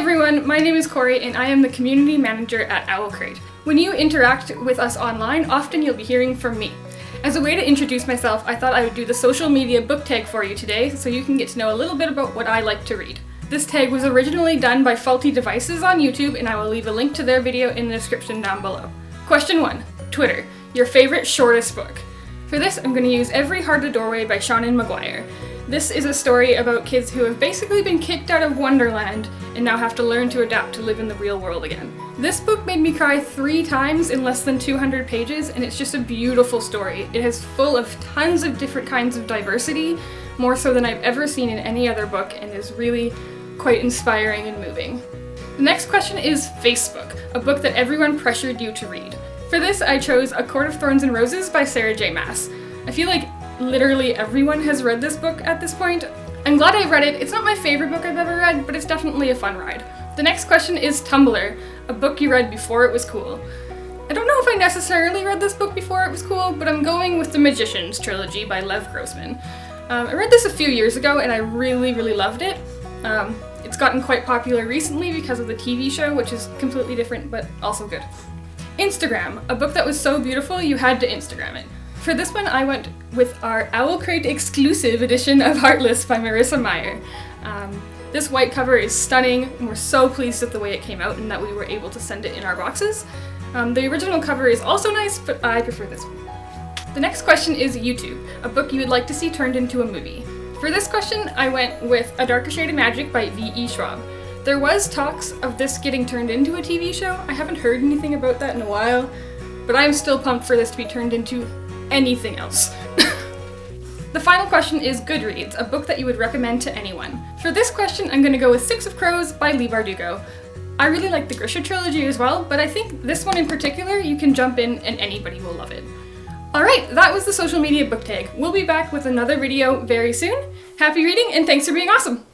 everyone, my name is Corey and I am the community manager at OwlCrate. When you interact with us online, often you'll be hearing from me. As a way to introduce myself, I thought I would do the social media book tag for you today so you can get to know a little bit about what I like to read. This tag was originally done by Faulty Devices on YouTube, and I will leave a link to their video in the description down below. Question 1. Twitter. Your favorite shortest book. For this, I'm going to use Every Heart a Doorway by Seanan McGuire. This is a story about kids who have basically been kicked out of Wonderland and now have to learn to adapt to live in the real world again. This book made me cry 3 times in less than 200 pages, and it's just a beautiful story. It is full of tons of different kinds of diversity, more so than I've ever seen in any other book, and is really quite inspiring and moving. The next question is Facebook, a book that everyone pressured you to read. For this, I chose A Court of Thorns and Roses by Sarah J. Maas. I feel like literally everyone has read this book at this point. I'm glad I read it. It's not my favorite book I've ever read, but it's definitely a fun ride. The next question is Tumblr, a book you read before it was cool. I don't know if I necessarily read this book before it was cool, but I'm going with The Magicians trilogy by Lev Grossman. I read this a few years ago and I really loved it. It's gotten quite popular recently because of the TV show, which is completely different but also good. Instagram, a book that was so beautiful you had to Instagram it. For this one, I went with our OwlCrate exclusive edition of Heartless by Marissa Meyer. This white cover is stunning, and we're so pleased with the way it came out and that we were able to send it in our boxes. The original cover is also nice, but I prefer this one. The next question is YouTube, a book you would like to see turned into a movie. For this question, I went with A Darker Shade of Magic by V.E. Schwab. There was talks of this getting turned into a TV show. I haven't heard anything about that in a while, but I'm still pumped for this to be turned into anything else. The final question is Goodreads, a book that you would recommend to anyone. For this question, I'm going to go with Six of Crows by Leigh Bardugo. I really like the Grisha trilogy as well, but I think this one in particular, you can jump in and anybody will love it. Alright, that was the social media book tag. We'll be back with another video very soon. Happy reading and thanks for being awesome!